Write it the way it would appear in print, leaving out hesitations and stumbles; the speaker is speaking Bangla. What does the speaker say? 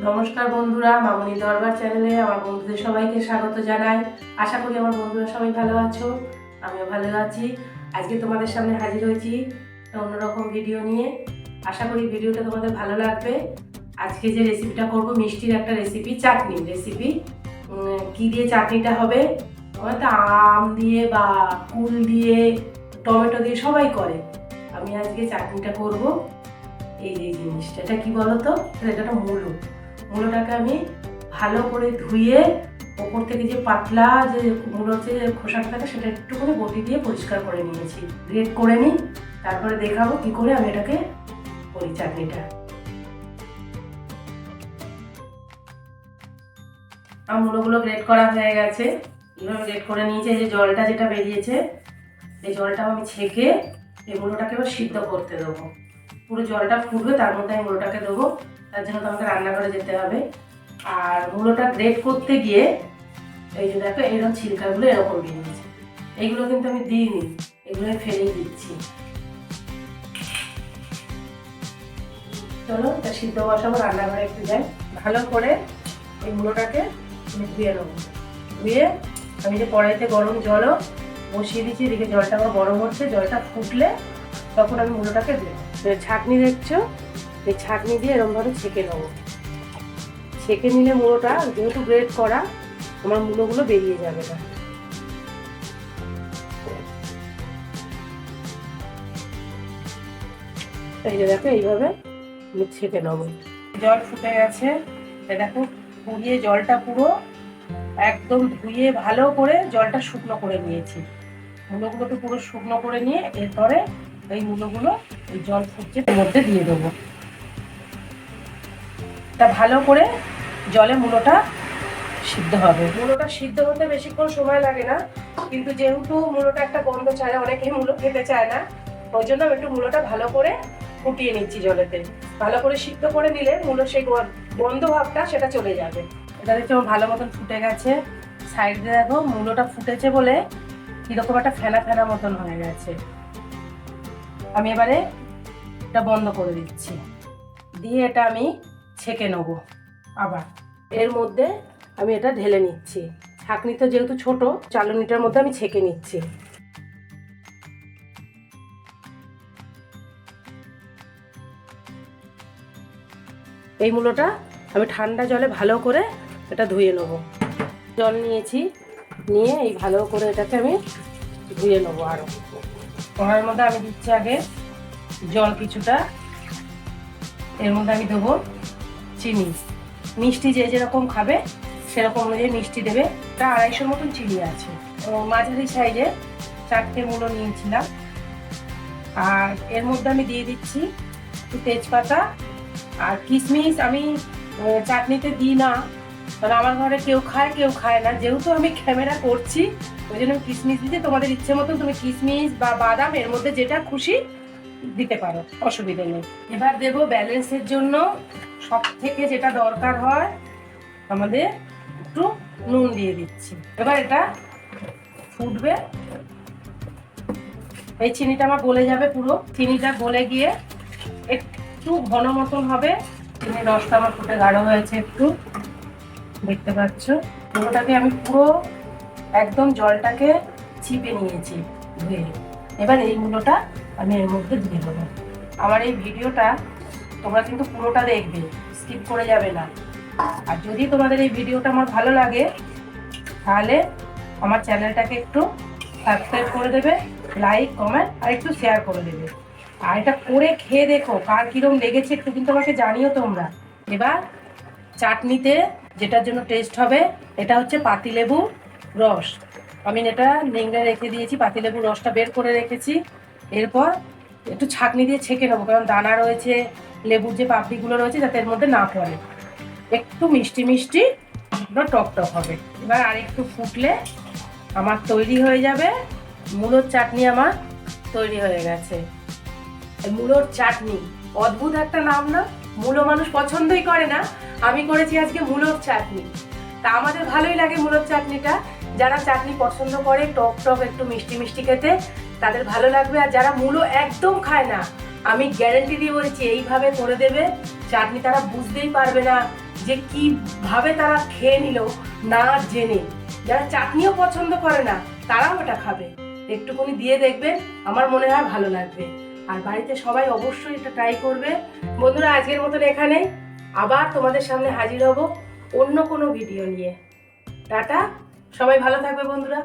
নমস্কার বন্ধুরা, মামনি দরবার চ্যানেলে আমার বন্ধুদের সবাইকে স্বাগত জানাই। আশা করি আমার বন্ধুরা সবাই ভালো আছো, আমিও ভালো আছি। আজকে তোমাদের সামনে হাজির হয়েছি একটা অন্যরকম ভিডিও নিয়ে। আশা করি ভিডিওটা তোমাদের ভালো লাগবে। আজকে যে রেসিপিটা করব, মিষ্টির একটা রেসিপি, চাটনির রেসিপি। কি দিয়ে চাটনিটা হবে? হয়তো আম দিয়ে বা কুল দিয়ে, টমেটো দিয়ে সবাই করে। আমি আজকে চাটনিটা করব। এই যে জিনিসটা, এটা কি বলতো, এটা একটা মূলোটাকে আমি ভালো করে ধুয়ে ওপর থেকে যে পাতলা যে মূলোর যে খোসাটা থাকে সেটা একটু করে বটি দিয়ে পরিষ্কার করে নিয়েছি, গ্রেট করে নিই। তারপরে দেখাবো কি করে আমি এটাকে করি চাটনিটা। আমার মূলোগুলো গ্রেট করা হয়ে গেছে। এইভাবে গ্রেট করে নিয়েছি। এই যে জলটা যেটা বেরিয়েছে, এই জলটা আমি ছেঁকে এই মূলোটাকে এবার সিদ্ধ করতে দেবো। পুরো জলটা ফুটবে, তার মধ্যে আমি মূলোটাকে দেবো। তার জন্য তো আমাকে রান্নাঘরে যেতে হবে। আর মূলোটা গ্রেট করতে গিয়ে এই যে দেখো, এইরকম ছিলকাগুলো এরকম বেরিয়েছে। এইগুলো কিন্তু আমি দিইনি, এগুলো আমি ফেলেই দিচ্ছি। চলো তা সিদ্ধ বসাবো, রান্নাঘরে একটু যাই। ভালো করে এই মূলোটাকে আমি ধুয়ে নেবো। ধুয়ে আমি যে কড়াইতে গরম জলও বসিয়ে দিচ্ছি, এদিকে জলটা আমার গরম হচ্ছে। জলটা ফুটলে তখন আমি মূলোটাকে দেবো। ছাঁকনি দেখছো, এই ছাঁকনি দিয়ে এরকমভাবে ছেঁকে নেবো। ছেঁকে নিলে মূলোটা যেহেতু গ্রেট করা, আমার মূলোগুলো বেরিয়ে যাবে না। এই যে দেখো, এইভাবে আমি ছেঁকে নেবো। জল ফুটে গেছে, দেখো পুড়িয়ে জলটা পুরো একদম ধুয়ে ভালো করে জলটা শুকনো করে নিয়েছি। মূলোগুলোকে পুরো শুকনো করে নিয়ে এরপরে এই মূলোগুলো এই জল ফুটছে এর মধ্যে দিয়ে দেবো। তা ভালো করে জলে মূলোটা সিদ্ধ হবে। মূলোটা সিদ্ধ হতে বেশিক্ষণ সময় লাগে না, কিন্তু যেহেতু মূলোটা একটা গন্ধ চায়, অনেকেই মূলো খেতে চায় না, ওই জন্য আমি একটু মূলোটা ভালো করে ফুটিয়ে নিচ্ছি জলেতে। ভালো করে সিদ্ধ করে নিলে মূলো সেই গন্ধ ভাবটা সেটা চলে যাবে। এটা দেখছি আমার ভালো মতন ফুটে গেছে। সাইডে দেখো মূলোটা ফুটেছে বলে কিরকম একটা ফেনা ফেনা মতন হয়ে গেছে। আমি এবারে এটা বন্ধ করে দিচ্ছি, দিয়ে এটা আমি ছেঁকে নেবো। আবার এর মধ্যে আমি এটা ঢেলে নিচ্ছি। ছাঁকনিটা যেহেতু ছোট, চালনিটার মধ্যে আমি ছেঁকে নিচ্ছি। এই মূলোটা আমি ঠান্ডা জলে ভালো করে এটা ধুয়ে নেব। জল নিয়েছি, নিয়ে এই ভালো করে এটাকে আমি ধুয়ে নেবো। আরও কড়াইয়ের মধ্যে আমি দিচ্ছি আগে জল কিছুটা। এর মধ্যে আমি দেবো চিনি। মিষ্টি যে যেরকম খাবে সেরকম অনুযায়ী মিষ্টি দেবে। তা 250 মতন চিনি আছে। মাঝারি সাইজে 4টে মূলো নিয়েছিলাম। আর এর মধ্যে আমি দিয়ে দিচ্ছি একটু তেজপাতা আর কিশমিশ। আমি চাটনিতে দিই না, কারণ আমার ঘরে কেউ খায় কেউ খায় না। যেহেতু আমি ক্যামেরা করছি ওই জন্য আমি কিশমিশ দিচ্ছি। তোমাদের ইচ্ছে মতন তুমি কিশমিশ বা বাদাম এর মধ্যে যেটা খুশি দিতে পারো, অসুবিধা নেই। এবার দেবো ব্যালেন্সের জন্য সব থেকে যেটা দরকার হয় আমাদের, একটু নুন দিয়ে দিচ্ছি। এবার এটা ফুটবে। এই চিনিটা আমার গলে যাবে, পুরো চিনিটা গলে গিয়ে একটু ঘন মতন হবে। চিনির রসটা আমার ফুটে গাঢ় হয়েছে, একটু দেখতে পাচ্ছ। পুরোটাকে আমি পুরো একদম জলটাকে চিপে নিয়েছি ধুয়ে। এবার এই মূলোটা আমি এর মধ্যে দিয়ে দেবো। আমার এই ভিডিওটা তোমরা কিন্তু পুরোটা দেখবে, স্কিপ করে যাবে না। আর যদি তোমাদের এই ভিডিওটা আমার ভালো লাগে তাহলে আমার চ্যানেলটাকে একটু সাবস্ক্রাইব করে দেবে, লাইক কমেন্ট আর একটু শেয়ার করে দেবে। আর এটা করে খেয়ে দেখো কার কিরম লেগেছে একটু কিন্তু আমাকে জানিও তোমরা। এবার চাটনিতে যেটার জন্য টেস্ট হবে, এটা হচ্ছে পাতিলেবুর রস। আমি এটা নেংড়ে রেখে দিয়েছি, পাতিলেবুর রসটা বের করে রেখেছি। এরপর একটু ছাঁকনি দিয়ে ছেঁকে নেবো, কারণ দানা রয়েছে, লেবুর যে পাপড়িগুলো রয়েছে যাতে এর মধ্যে না পড়ে। একটু মিষ্টি মিষ্টি বা টক টক হবে। এবার আর একটু ফুটলে আমার তৈরি হয়ে যাবে মূলোর চাটনি। আমার তৈরি হয়ে গেছে মূলোর চাটনি। অদ্ভুত একটা নাম না? মূলো মানুষ পছন্দই করে না, আমি করেছি আজকে মূলোর চাটনি। তা আমাদের ভালোই লাগে মূলোর চাটনিটা। যারা চাটনি পছন্দ করে টক টক একটু মিষ্টি মিষ্টি খেতে, তাদের ভালো লাগবে। আর যারা মূলো একদম খায় না, আমি গ্যারেন্টি দিয়ে বলছি এইভাবে করে দেবে, চাটনি তারা বুঝতেই পারবে না যে কিভাবে তারা খেয়ে নিল না জেনে। যারা চাটনিও পছন্দ করে না তারাও এটা খাবে, একটুখানি দিয়ে দেখবেন, আমার মনে হয় ভালো লাগবে। আর বাড়িতে সবাই অবশ্যই এটা ট্রাই করবে। বন্ধুরা, আজকের মতন এখানে, আবার তোমাদের সামনে হাজির হব অন্য কোনো ভিডিও নিয়ে। টাটা, সবাই ভালো থাকবে বন্ধুরা।